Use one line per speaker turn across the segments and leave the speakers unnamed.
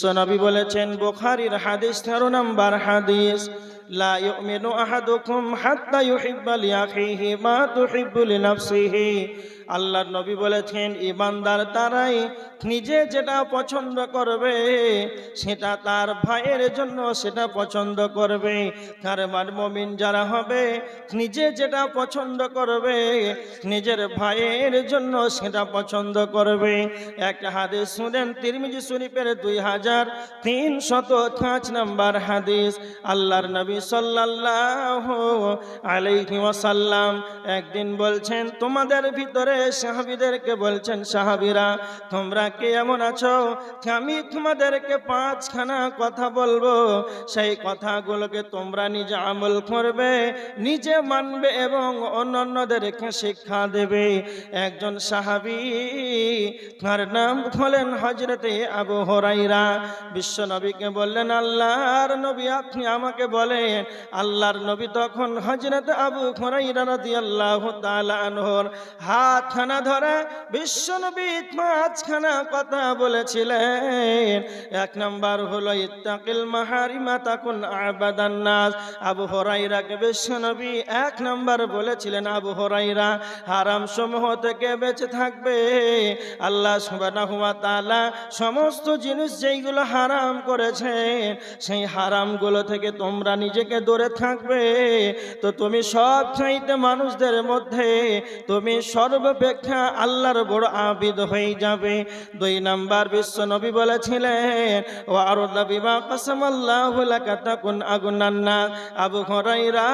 নবী বলেছেন, বুখারীর হাদিস 13 নম্বর হাদিস, লা ইউমিনু আহাদুকুম হাত্তা ইউহিব্বা লিআখিহি মা তুহিব্বু লিনাফসিহি। আল্লাহর নবী বলেছেন, ঈমানদার তারাই নিজে যেটা পছন্দ করবে সেটা তার ভাইয়ের জন্য সেটা পছন্দ করবে। তার মানে মুমিন যারা হবে নিজে যেটা পছন্দ করবে নিজের ভাইয়ের জন্য সেটা পছন্দ করবে। একটা হাদিস শুনেন, তিরমিজি শরীফের 2305 নম্বর হাদিস। আল্লাহর নবী সাল্লাল্লাহু আলাইহি ওয়াসাল্লাম একদিন বলছেন, তোমাদের ভিতরে সাহাবীদেরকে বলছেন, সাহাবীরা তোমরা কে এমন আছো, আমি তোমাদেরকে 5খানা কথা বলবো, সেই কথাগুলোকে তোমরা নিজে আমল করবে, নিজে মানবে এবং অন্যদেরকে শিক্ষা দেবে। একজন সাহাবী, তার নাম হলেন হযরতে আবু হুরায়রা, বিশ্ব নবীকে বললেন, আল্লাহর নবী আপনি আমাকে বলেন। আল্লাহর নবী তখন হযরত আবু হুরায়রা রাদিয়াল্লাহু তাআলা আনহুর হাতখানা ধরে বিশ্ব নবী 5খানা কথা বলেছিলেন। এক নাম্বার হলো ইত্তাকিল মাহারিমা তাকুন আবাদান নাস। আবু হুরায়রাকে বিশ্ব নবী 1 নাম্বার বলেছিলেন, আবু হুরায়রা হারাম সমূহ থেকে বেঁচে থাকবে। আল্লাহ সুবহানাহু ওয়া তাআলা সমস্ত জিনিস যেইগুলো হারাম করেছেন সেই হারামগুলো থেকে তোমরা নিজেকে দূরে থাকবে, তো তুমি সব চাইতে মানুষদের মধ্যে তুমি সর্বাপেক্ষা আল্লাহর বড় আবিদ হয়ে যাবে। 2 নাম্বার বিশ্ব নবী বলেছিলেন, ওয়া আরদা বিমা কাসামাল্লাহু লাকা তাকুন আগুনান নাস। আবু হুরায়রা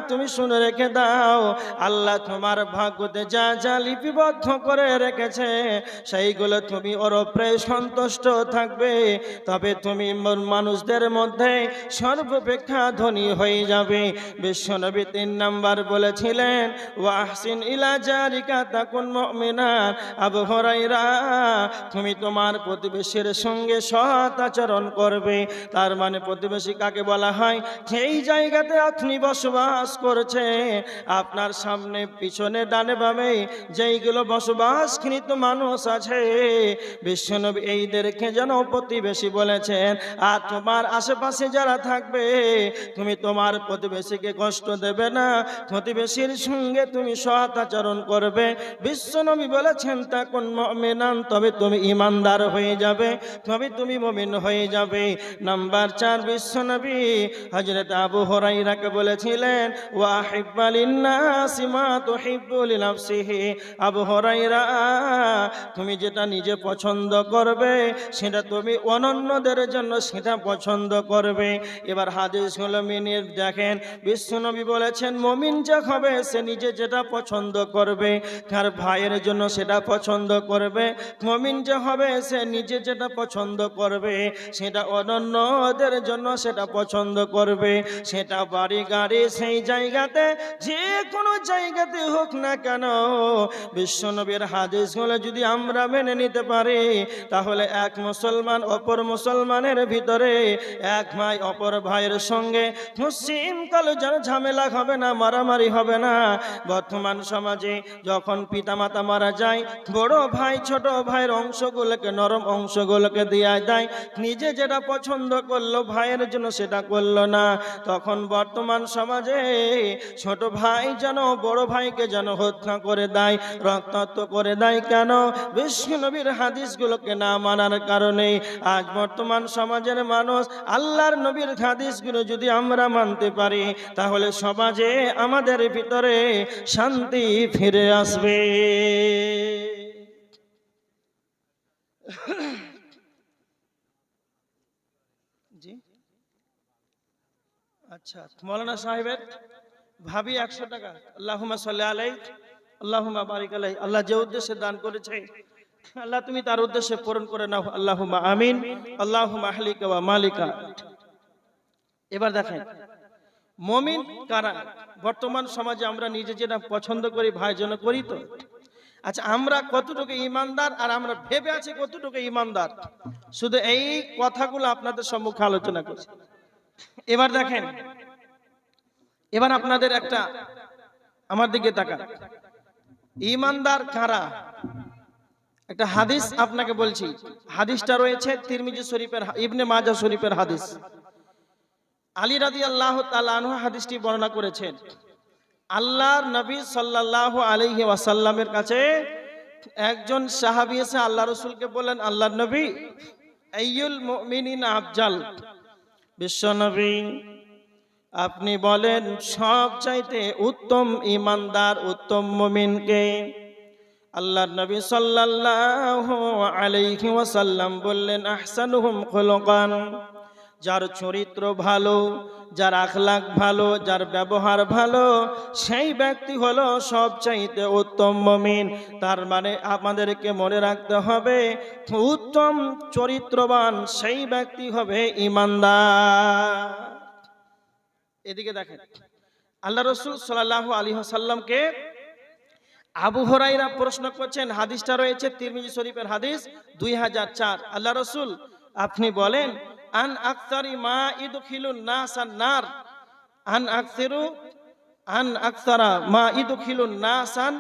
তুমি শুনে রেখে দাও, আল্লাহ তোমার ভাগ্যতে যা যা লিপিবদ্ধ করে রেখেছে সেইগুলো তুমি ওর উপরে সন্তুষ্ট থাকবে, তবে তুমি মানুষদের মধ্যে সর্বাপেক্ষা ধনী হয়ে যাবে। বিশ্বনবী 3 নাম্বার বলেছিলেন, ওয়া আহসিন ইলা জারিকা তাকুন মুমিনান। আবু হুরায়রা তুমি তোমার প্রতিবেশীর সঙ্গে সৎ আচরণ করবে। তার মানে প্রতিবেশী কাকে বলা হয়? সেই জায়গাতে আপনি বসবাস করছেন, আপনার সামনে পিছনে ডানে বামে যেইগুলো বসবাসকৃত মানুষ আছে, বিশ্বনবী এইদেরকে যেন প্রতিবেশী বলেছেন। আর তোমার আশেপাশে যারা থাকবে তুমি তোমার প্রতিবেশীকে কষ্ট দেবে না, প্রতিবেশীর সঙ্গে তুমি সৎ আচরণ করবে। বিশ্বনবী বলেছেন তাকুন মুমিনান, তবে তুমি ঈমানদার হয়ে যাবে, তবে তুমি মুমিন হয়ে যাবে। নাম্বার 4 বিশ্বনবী হযরত আবু হুরায়রাকে বলেছিলেন, ওয়া হিব্বা লিন-নাসি মা তুহিব্বু লিনাফসিহি। আবু হুরায়রা তুমি যেটা নিজে পছন্দ করবে সেটা তুমি অন্যদের জন্য সেটা পছন্দ করবে। এবার হাদিসগুলো মেনে দেখেন, বিশ্বনবী বলেছেন মুমিন যে হবে সে নিজে যেটা পছন্দ করবে তার ভাইয়ের জন্য সেটা পছন্দ করবে, মুমিন যে হবে সে নিজে যেটা পছন্দ করবে সেটা অন্যদের জন্য সেটা পছন্দ করবে। সেটা বাড়ি গাড়ি সেই জায়গাতে যে কোনো জায়গাতে হোক না কেন, বিশ্বনবীর হাদিসগুলো যদি আমরা মেনে নিতে পারি তাহলে এক মুসলমান অপর মুসলমানের ভিতরে, এক ভাই অপর ভাইয়ের সঙ্গে মুসলিম কালো যেন ঝামেলা হবে না, মারামারি হবে না। বর্তমান সমাজে যখন পিতামাতা মারা যায়, বড় ভাই ছোট ভাইয়ের অংশগুলোকে, নরম অংশগুলোকে দিয়ে দেয়, নিজে যেটা পছন্দ করলো ভাইয়ের জন্য সেটা করলো না। তখন বর্তমান সমাজে ছোট ভাই যেন বড় ভাইকে যেন হত্যা করে দেয়, রক্তাক্ত করে দেয়। কেন? বিশ্বনবীর হাদিসগুলোকে না মানার কারণে। আজ বর্তমান সমাজের মানুষ আল্লাহর নবীর হাদিসগুলো যদি আমরা মানতে পারি তাহলে সমাজে আমাদের ভিতরে শান্তি ফিরে আসবে। জি আচ্ছা, মৌলানা সাহেবের ভাবি 100 টাকা, আল্লাহুম্মা সাল্লি আলাইহি আল্লাহুম্মা বারিক আলাইহি। আল্লাহ যে উদ্দেশ্যে দান করেছে আল্লাহ তুমি তার উদ্দেশ্যে পূরণ করে নাও, আল্লাহুম্মা আমিন। আল্লাহুম্মা আহলিকা ওয়া মালিকা। এবার দেখেন মুমিন কারা। বর্তমান সমাজে আমরা নিজে যেটা পছন্দ করি ভাই জন্য করি তো। আচ্ছা, আমরা কতটুকু ঈমানদার আর আমরা ভেবে আছি কতটুকু ঈমানদার, শুধু এই কথাগুলো আপনাদের সম্মুখে আলোচনা করছি। এবার দেখেন, এবার আপনাদের একটা আমার দিকে তাকান, ঈমানদার কারা? একটা হাদিস আপনাকে বলছি, হাদিসটা রয়েছে তিরমিজি শরীফের, ইবনে মাজাহ শরীফের হাদিস। আলী রাদিয়াল্লাহু তাআলা আনহু হাদিসটি বর্ণনা করেছেন। আল্লাহর নবী সাল্লাল্লাহু আলাইহি ওয়াসাল্লামের কাছে একজন সাহাবী এসে আল্লাহ রাসূলকে বলেন, আল্লাহর নবী, আইয়ুল মুমিনিনা আফজাল, বিশ্বনবী আপনি বলেন সবচাইতে উত্তম ঈমানদার, উত্তম মুমিনকে? আল্লাহর নবী সাল্লাল্লাহু আলাইহি ওয়াসাল্লাম বললেন, আহসানুহুম খুলুকান, যার চরিত্র ভালো, যার আখলাক ভালো, যার ব্যবহার ভালো, সেই ব্যক্তি হলো সবচাইতে উত্তম মুমিন। তার মানে আমাদেরকে মনে রাখতে হবে, উত্তম চরিত্রবান সেই ব্যক্তি হবে ঈমানদার। এদিকে দেখেন, আল্লাহ রাসূল সাল্লাল্লাহু আলাইহি ওয়াসাল্লামকে আবু হুরায়রা প্রশ্ন করছেন, হাদিসটা রয়েছে তিরমিজি শরীফের হাদিস 2004। আল্লাহ রাসূল আপনি বলেন, আন আকসারি মা ইদখিলুন নাসান নার, আন আকসারা মা ইদখিলুন নাসান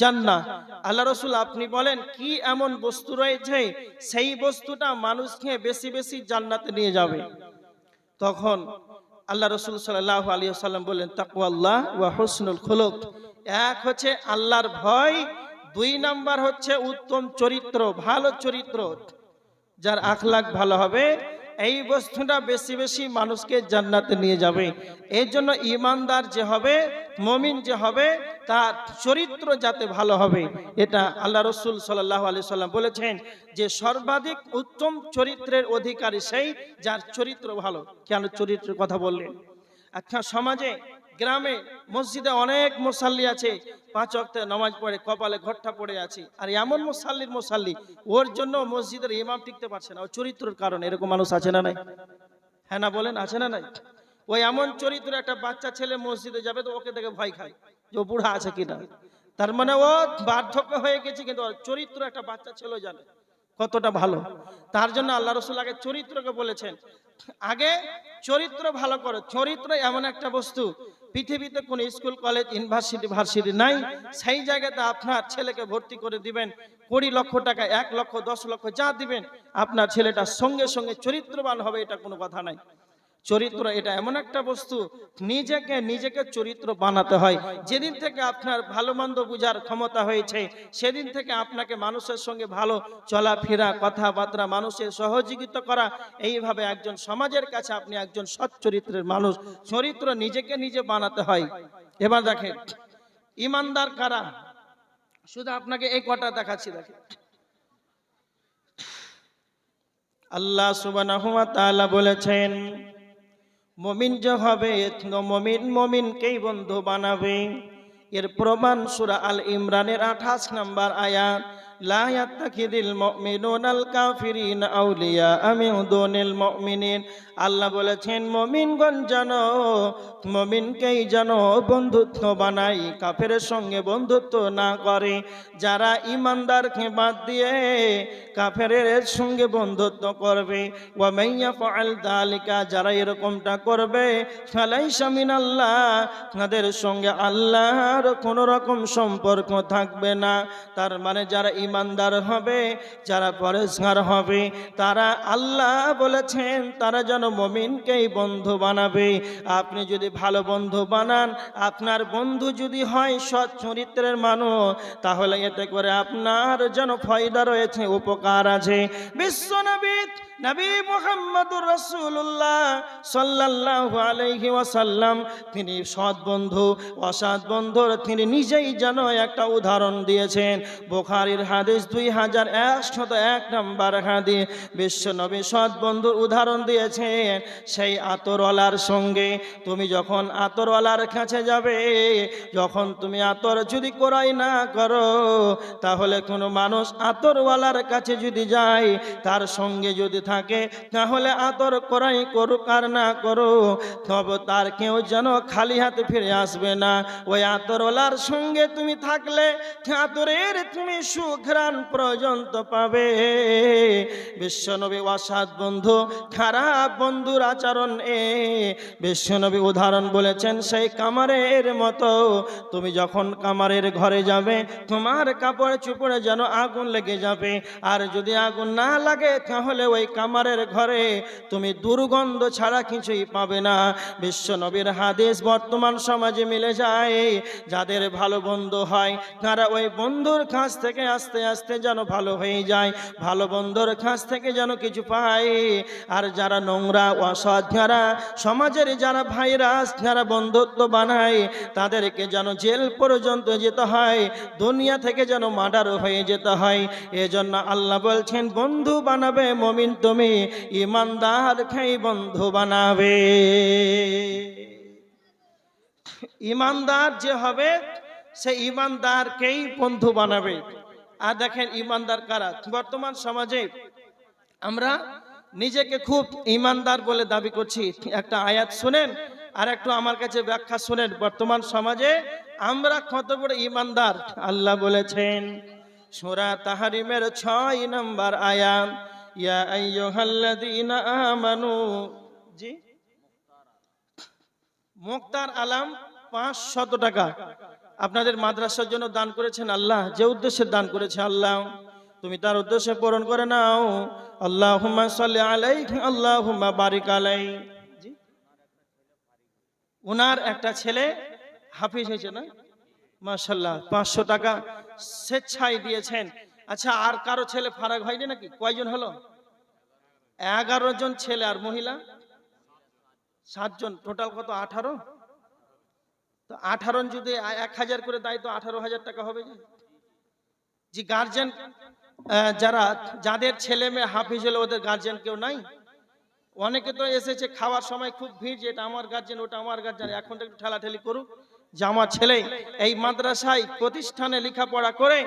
জান্নাহ। আল্লাহ রাসূল আপনি বলেন কি এমন বস্তু রয়েছে সেই বস্তুটা মানুষকে বেশি বেশি জান্নাতে নিয়ে যাবে? তখন আল্লাহ রাসূল সাল্লাল্লাহু আলাইহি ওয়াসাল্লাম বললেন, তাকওয়াল্লাহ ওয়া হুসনুল খুলুক। এক হচ্ছে আল্লাহর ভয়, দুই নাম্বার হচ্ছে উত্তম চরিত্র, ভালো চরিত্র। যার আখলাক ভালো হবে এই বস্তুটা বেশি বেশি মানুষকে জান্নাতে নিয়ে যাবে। এই জন্য ঈমানদার যে হবে, মুমিন যে হবে, তার চরিত্র যাতে ভালো হবে, এটা আল্লাহ রাসূল সাল্লাল্লাহু আলাইহি সাল্লাম বলেছেন যে সর্বাধিক উত্তম চরিত্রের অধিকারী সেই যার চরিত্র ভালো। কেন চরিত্রের কথা বললেন? আচ্ছা, সমাজে, গ্রামে, মসজিদে অনেক মুসাল্লি আছে, 5 ওয়াক্তের নামাজ পড়ে, কপালে ঘট্টা পড়ে আছে, আর এমন মুসাল্লি ওর জন্য মসজিদের ইমাম টিকতে পারছে না, ওর চরিত্রের কারণে। এরকম মানুষ আছে না নাই? হ্যাঁ না বলেন, আছে না নাই? ওই এমন চরিত্র, একটা বাচ্চা ছেলে মসজিদে যাবে তো ওকে দেখে ভয় খায় যে ও বুড়া আছে কিনা। তার মানে ও বার্ধক্য হয়ে গেছে, কিন্তু ওর চরিত্র একটা বাচ্চা ছেলে জানে কতটা ভালো। তার জন্য আল্লাহ রাসূল আগে চরিত্রকে বলেছেন, আগে চরিত্র ভালো করো। চরিত্র এমন একটা বস্তু, পৃথিবীতে কোন স্কুল, কলেজ, ভার্সিটি নাই, সেই জায়গাতে আপনার ছেলেকে ভর্তি করে দিবেন, 20 লক্ষ টাকা, 1 লক্ষ, 10 লক্ষ যা দিবেন, আপনার ছেলেটা সঙ্গে সঙ্গে চরিত্রবান হবে, এটা কোনো কথা নাই। চরিত্র এটা এমন একটা বস্তু, নিজেকে চরিত্র বানাতে হয়। যেদিন থেকে আপনার ভালো মন্দ বুঝার ক্ষমতা হয়েছে, সেদিন থেকে আপনাকে মানুষের সঙ্গে ভালো চলাফেরা, কথাবার্তা, মানুষের সহযোগিতা করা, এইভাবে একজন সমাজের কাছে আপনি একজন সৎ চরিত্রের মানুষ। চরিত্র নিজে বানাতে হয়। এবার দেখেন ঈমানদার কারা, শুধু আপনাকে এই কটা দেখাচ্ছি। দেখেন আল্লাহ সুবহানাহু ওয়া তাআলা বলেছেন, মুমিন যে হবে মুমিনকেই বন্ধু বানাবে। এর প্রমাণ সূরা আল ইমরানের 28 নম্বর আয়াত, লা ইয়াত্তাখিদিল মুমিনুনাল কাফিরিনা আউলিয়া মিন দুনিল মুমিনিন। আল্লাহ বলেছেন মুমিনগণ জানো, মুমিনকেই জানো বন্ধুত্ব বানাই, কাফেরের সঙ্গে বন্ধুত্ব না করে। যারা ঈমানদারকে বাদ দিয়ে কাফেরের সঙ্গে বন্ধুত্ব করবে, ওয়া মাইয়া ফাআল যালিকা, যারা এরকমটা করবে, ফালাইসা মিনাল্লাহ, তাদের সঙ্গে আল্লাহর কোনো রকম সম্পর্ক থাকবে না। তার মানে যারা ঈমানদার হবে, যারা পরেজগার হবে, তারা, আল্লাহ বলেছেন তারা যেন মুমিনকেই বন্ধু বানাবে। আপনি যদি ভালো বন্ধু বানান, আপনার বন্ধু যদি হয় সৎ চরিত্রের মানুষ, তাহলে এতে করে আপনার যেন ফায়দা রয়েছে, উপকার আছে। বিশ্বনবী নবী মুহাম্মদুর রাসূলুল্লাহ সাল্লাল্লাহু আলাইহি ওয়াসাল্লাম, তিনি সৎ বন্ধু অসৎ বন্ধুর তিনি নিজেই যেন একটা উদাহরণ দিয়েছেন। বুখারীর হাদিস 2101 নম্বর হাদিস। বিশ্বনবী সৎ বন্ধুর উদাহরণ দিয়েছেন সেই আতরওয়ালার সঙ্গে। তুমি যখন আতরওয়ালার কাছে যাবে, যখন তুমি আতর যদি ক্রয় না করো, তাহলে কোনো মানুষ আতরওয়ালার কাছে যদি যায়, তার সঙ্গে যদি থাকে, তাহলে আতর করাই করুক আর না করো, তবে তার কেউ যেন খালি হাতে ফিরে আসবে না। ওই আতরওয়ালার সঙ্গে তুমি থাকলে আতরের তুমি সুঘ্রাণ পর্যন্ত পাবে। বিশ্বনবী অসৎ বন্ধু, খারাপ বন্ধুর আচরণ বিশ্বনবী উদাহরণ বলেছেন সেই কামারের মতো। তুমি যখন কামারের ঘরে যাবে, তোমার কাপড় চুপড়ে যেন আগুন লেগে যাবে, আর যদি আগুন না লাগে তাহলে ওই কামারের ঘরে তুমি দুর্গন্ধ ছাড়া কিছুই পাবে না। বিশ্বনবীর হাদিস বর্তমান সমাজে মিলে যায়। যাদের ভালো বন্ধু হয় তারা ওই বন্ধুর কাছ থেকে আস্তে আস্তে যেন ভালো হয়ে যায়, ভালো বন্ধুর কাছ থেকে যেন কিছু পায়। আর যারা নোংরা অসৎ, যারা সমাজের যারা ভাইরাস, যারা বন্ধুত্ব বানায়, তাদেরকে যেন জেল পর্যন্ত যেতে হয়, দুনিয়া থেকে যেন মার্ডার হয়ে যেতে হয়। এজন্য আল্লাহ বলছেন বন্ধু বানাবে মুমিন তুমি, ইমানদারকেই বন্ধু বানাবে। ইমানদার যে হবে সে ইমানদারকেই বন্ধু বানাবে। আর দেখেন ইমানদার কারা? বর্তমান সমাজে আমরা নিজেকে খুব ইমানদার বলে দাবি করছি। একটা আয়াত শুনেন আর একটু আমার কাছে ব্যাখ্যা শুনেন। বর্তমান সমাজে আমরা কত বড় ইমানদার। আল্লাহ বলেছেন সূরা তাহরিমের 6 নম্বর আয়াত, ইয়া আইয়ুহাল্লাযীনা আমানু, জি মুক্তার আলম 500 টাকা আপনাদের মাদ্রাসার জন্য দান করেছেন আল্লাহ। যে উদ্দেশ্যে দান করেছে আল্লাহ তুমি তার উদ্দেশ্যে পূরণ করে নাও। আল্লাহুম্মা সাল্লি আলাইহি আল্লাহুম্মা বারিক আলাইহি। জি ওনার একটা ছেলে হাফিজ হয়েছে না, মাশাআল্লাহ 500 টাকা স্বেচ্ছায় দিয়েছেন। আচ্ছা আর কারো ছেলে ফারাক হয়নি নাকি? কয়জন হলো? 11 জন ছেলে আর মহিলা 7 জন, টোটাল কত? 18। তো 18 যদি 1000 করে দেয় তো 18,000 টাকা হবে। যে গার্জেন যারা যাদের ছেলে মেয়ে হাফিজ হলো ওদের গার্জেন কেউ নাই? অনেকে তো এসেছে খাওয়ার সময় খুব ভিড়, যেটা আমার গার্জেন ওটা আমার গার্জেন, এখন একটু ঠেলাঠেলি করুক যে আমার ছেলে এই মাদ্রাসায় প্রতিষ্ঠানে লেখাপড়া করে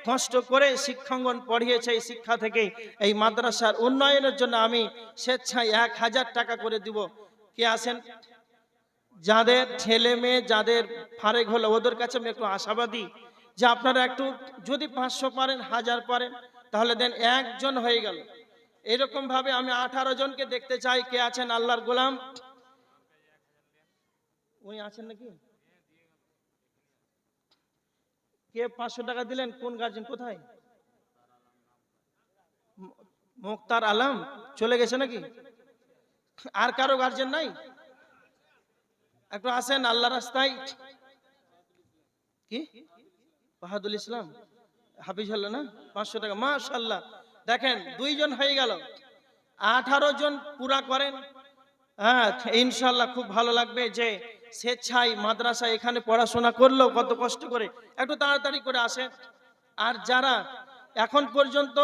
কষ্ট করে শিক্ষাঙ্গন পড়িয়েছে, এই শিক্ষা থেকে এই মাদ্রাসার উন্নয়নের জন্য আমি স্বেচ্ছায় 1000 টাকা করে দিব। কে আছেন? যাদের ছেলে মেয়ে যাদের ফারেক হলো ওদের কাছে আমি একটু আশাবাদী যে আপনারা একটু যদি 500 পারেন, 1000 পারেন, তাহলে দেন একজন হয়ে গেল। এরকম ভাবে আমি 18 জনকে দেখতে চাই। কে আছেন আল্লাহর গোলাম? উনি আছেন নাকি? কে 500 টাকা দিলেন? কোন গার্জেন? কোথায়? মুক্তার আলম চলে গেছে নাকি? আর কারো গার্জেন নাই? একটু আসেন আল্লাহ রাস্তায়। কি বাহাদুল ইসলাম হাফিজ হলো না? 500 টাকা মাশাআল্লাহ। দেখেন 2 জন হয়ে গেল, 18 জন পুরা করেন। হ্যাঁ ইনশাআল্লাহ খুব ভালো লাগবে যে স্বেচ্ছায় মাদ্রাসা এখানে পড়াশোনা করলো কত কষ্ট করে, একটু তাড়াতাড়ি করে আসেন। আর যারা এখন পর্যন্ত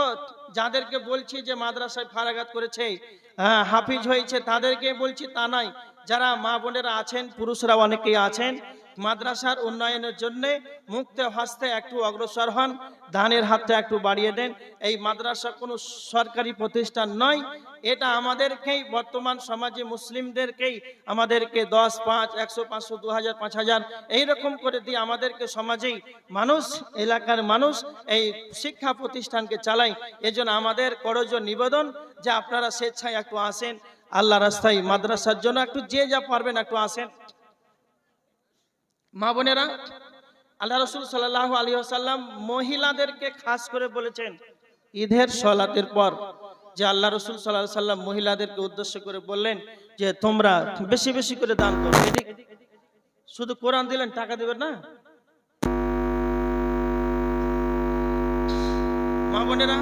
যাদেরকে বলছি যে মাদ্রাসায় ফারাগাত করেছে, হ্যাঁ হাফিজ হয়েছে, তাদেরকে বলছি তা নাই, যারা মা বোনেরা আছেন, পুরুষরা অনেকেই আছেন, মাদ্রাসার উন্নয়নের জন্য মুক্ত হস্তে একটু অগ্রসর হন, দানের হাতটা একটু বাড়িয়ে দেন। এই মাদ্রাসা কোনো সরকারি প্রতিষ্ঠান নয়, এটা আমাদেরকেই বর্তমান সমাজে মুসলিমদেরকেই আমাদেরকে 10, 5, 100, 500, 2000, 5000 এইরকম করে দিয়ে আমাদেরকে সমাজেই মানুষ, এলাকার মানুষ এই শিক্ষা প্রতিষ্ঠানকে চালায়। এজন্য আমাদের করজোর নিবেদন যে আপনারা স্বেচ্ছায় একটু আসেন আল্লাহ রাস্তায় মাদ্রাসার জন্য, একটু যে যা পারবেন একটু আসেন। মা বোনেরা, আল্লাহ রাসূল সাল্লাল্লাহু আলাইহি ওয়াসাল্লাম মহিলাদেরকে খাস করে বলেছেন ঈদের সালাতের পর, যে আল্লাহ রাসূল সাল্লাল্লাহু আলাইহি ওয়াসাল্লাম মহিলাদেরকে উদ্দেশ্য করে বললেন যে তোমরা বেশি বেশি করে দান করো। শুধু কোরআন দিলেন, টাকা দেবেন না? মা বোনেরা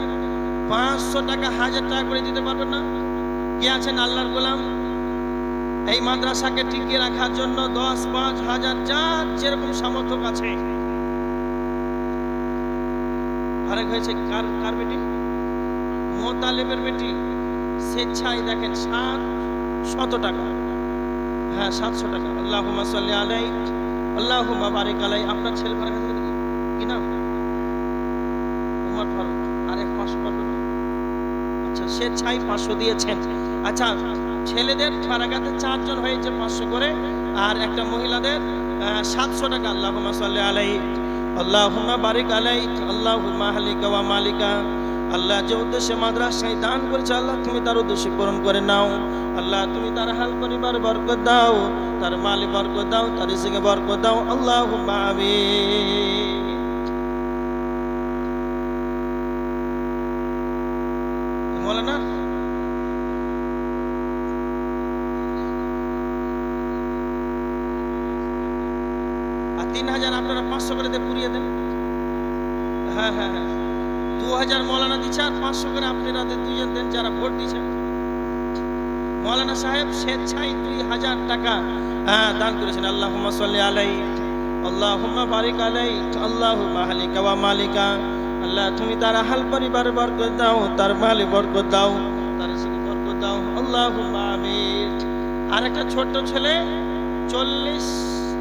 500 টাকা 1000 টাকা করে দিতে পারবেন না? কে আছেন আল্লাহর গোলাম এই মাদ্রাসাকে টিকিয়ে রাখার জন্য 10, 5, 1000 যার যেরকম সামর্থ্য আছে? ফারাক হয়েছে কার কার বেটি? মোতালেবের বেটি স্বেচ্ছায় দেখেন 700 টাকা। হ্যাঁ 700 টাকা। আল্লাহুম্মা সাল্লি আলাইহি আল্লাহুম্মা বারিক আলাইহি। আপনার ছেলে ফারাক হয়েছে কি নাম? উমর ফারুক। আর এক 500 পারবেন না? আচ্ছা স্বেচ্ছায় 500 দিয়েছেন। আচ্ছা, ছেলেদের ফারাগাতে 4 জন হয়েছে 500 করে, আর একটা মহিলাদের 700 টাকা। আল্লাহুম্মা সাল্লি আলাইহি আল্লাহুম্মা বারিক আলাইহি আল্লাহুম্মা আহলিকা ওয়া মালিকা। আল্লাহ যে উদ্দেশ্যে মাদ্রাসায় দান করেছে আল্লাহ তুমি তার উদ্দেশ্যে পূরণ করে নাও। আল্লাহ তুমি তার হাল পরিবার বরকত দাও, তার মালে বরকত দাও, তার রিজিকে বরকত দাও। আল্লাহুম্মা আমিন। মৌলানা আর 3000 আপনারা 500 করে দিয়ে পুরিয়ে দেন। হ্যাঁ হ্যাঁ হ্যাঁ, 2000 মৌলানা দিচ্ছে আর 500 করে আপনারা দুজন দেন যারা ভোট দিচ্ছেন। মৌলানা সাহেব স্বেচ্ছায় 2000 টাকা দান করেছেন। আল্লাহুম্মা সাল্লি আলাইহি আল্লাহুম্মা বারিক আলাইহি আল্লাহুম্মা আহলিকা ওয়া মালিকা। আল্লাহ তুমি তার আহল পরিবার বরকত দাও, তার মালে বরকত দাও, তার রিজিকে বরকত দাও। আল্লাহুম্মা আমিন। আর একটা ছোট ছেলে 40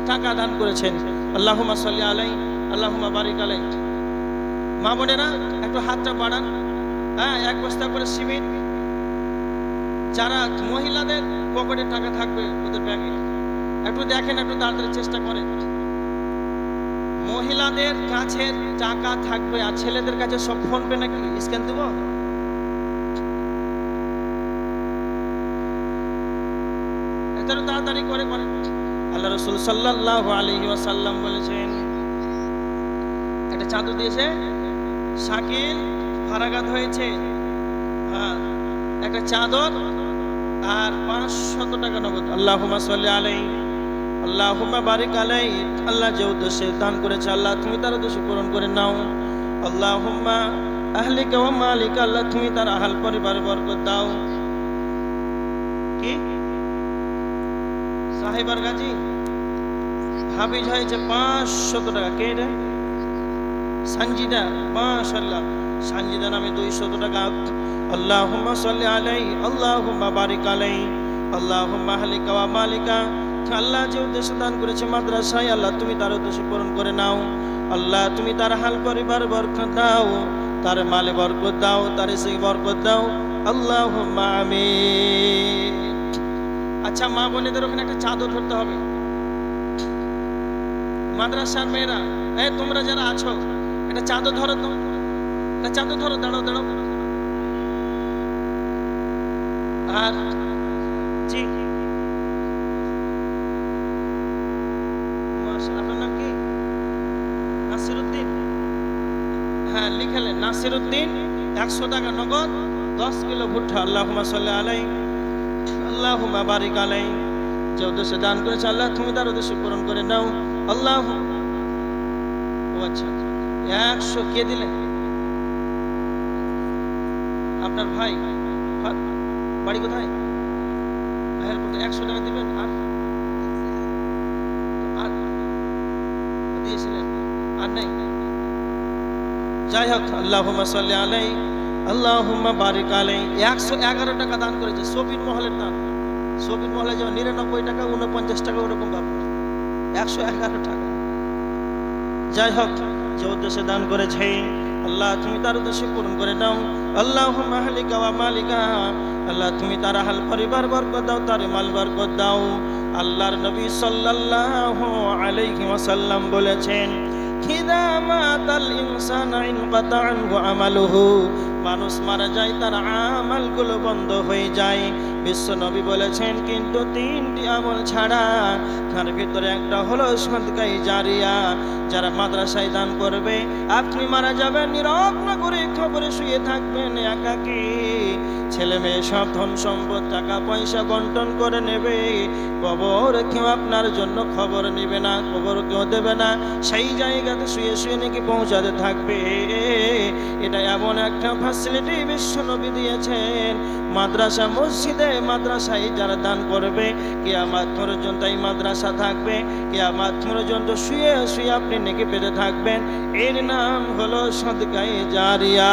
টাকা দান করেছেন। আল্লাহুম্মা সাল্লি আলাইহি আল্লাহুম্মা বারিক আলাইহি। মা বোনেরা একটু হাতটা বাড়ান। হ্যাঁ, 1 বস্তা করে সিমেন্ট। যারা মহিলাদের পকেটে টাকা থাকবে ওদের ব্যাগে একটু দেখেন, একটু তাড়াতাড়ি চেষ্টা করেন। মহিলাদের কাছে টাকা থাকবে আর ছেলেদের কাছে সব ফোন পে নাকি স্ক্যান দেব? একটু তাড়াতাড়ি করে করেন। আল্লাহ রাসূল সাল্লাল্লাহু আলাইহি ওয়াসাল্লাম বলেছেন, একটা চাদর দিয়েছে, শাকিল ফারাগাত হয়েছে, হ্যাঁ একটা চাদর আর 500 টাকা নগদ। আল্লাহুম্মা সাল্লি আলাইহি আল্লাহুম্মা বারিক আলাইহি। আল্লাহ যে উদ্দেশ্যে দান করেছে আল্লাহ তুমি তার উদ্দেশ্য পূরণ করে নাও। আল্লাহুম্মা আহলিকা ওয়া মালিকা। আল্লাহ তুমি তার আহল পরিবার বরকত দাও। কি সাহেবার গাজী হাফিজ হয়েছে 500 টাকা। কে রে? সঞ্জিদা, মাশাআল্লাহ। সঞ্জিদা নামে 200 টাকা। আল্লাহুম্মা সাল্লি আলাইহি আল্লাহুম্মা বারিক আলাইহি আল্লাহুম্মা আহলিকা ওয়া মালিকা। আল্লাহ যে উদ্দেশ্যে দান করেছে মাদ্রাসায় আল্লাহ তুমি তার উদ্দেশ্য পূরণ করে নাও। আল্লাহ তুমি তার হাল পরিবার বরকত দাও, তার মালে বরকত দাও, তার রিজিকে বরকত দাও। আল্লাহুম্মা আমিন। আচ্ছা, মা বোনেদের ওখানে একটা চাদর ধরতে হবে। মাদ্রাসার মেয়েরা, তোমরা যারা আছো একটা চাদর ধরো তো, একটা চাদর ধরো। দাঁড়াও দাঁড়াও। আর জি আপনার নাম কি? নাসিরউদ্দিন। হ্যাঁ লিখেলেন, নাসিরউদ্দিন। 100 টাকা নগদ, 10 কিলো ভুট্টা। আল্লাহুম্মা সাল্লি আলাইহি আল্লাহুম্মা বারিক আলাইহি। যে উদ্দেশ্যে দান করেছে আল্লাহ তুমি তার উদ্দেশ্য পূরণ করে নাও। আল্লাহ। ও আচ্ছা, 100 কে দিলেন? আপনার ভাই। বাড়ি কোথায়? ভাইয়ের 100 টাকা দিবেন। আর দিয়েছিলেন আর নেই। যাই হোক, আল্লাহুম্মা সাল্লি আলাইহি আল্লাহুম্মা বারিক আলাইহি। 111 টাকা দান করেছে। শপিং মহলের দান। শপিং মহলে যেমন 99 টাকা 49 টাকা ওরকম ব্যাপার, 111 টাকা। যাই হোক, যে উদ্দেশ্যে দান করেছে আল্লাহ তুমি তার উদ্দেশ্য পূরণ করে নাও। আল্লাহুম্মা আহলিকা ওয়া মালিকা। আল্লাহ তুমি তার আহল পরিবার বরকত দাও, তার মাল বরকত দাও। আল্লাহর নবী সাল্লাল্লাহু আলাইহি ওয়াসাল্লাম বলেছেন, ইযা মাতাল ইনসানু ইনকাতা আনহু আমালুহু। মানুষ মারা যায় তার আমলগুলো বন্ধ হয়ে যায়। বিশ্ব নবী বলেছেন কিন্তু 3টি আমল ছাড়া, তার ভিতরে একটা হলো সাদকায়ে জারিয়া। যারা মাদ্রাসায় দান করবে, আপনি মারা যাবেন নীরব করে কবরে শুয়ে থাকবেন একাকী। ছেলে মেয়ে সব ধন সম্পদ টাকা পয়সা বন্টন করে নেবে, কবর কেউ আপনার জন্য খবর নেবে না, খবর কেউ দেবে না। সেই জায়গাতে শুয়ে শুয়ে নাকি পৌঁছাতে থাকবে। এটা এমন একটা ফ্যাসিলিটি বিশ্ব নবী দিয়েছেন। মাদ্রাসা মসজিদে মাদ্রাসায় যারা দান করবে, কিয়ামত পর্যন্ত এই মাদ্রাসা থাকবে। কিয়ামত পর্যন্ত শুয়ে শুয়ে আপনি নেকি পেতে থাকবেন। এর নাম হলো সাদকায়ে জারিয়া।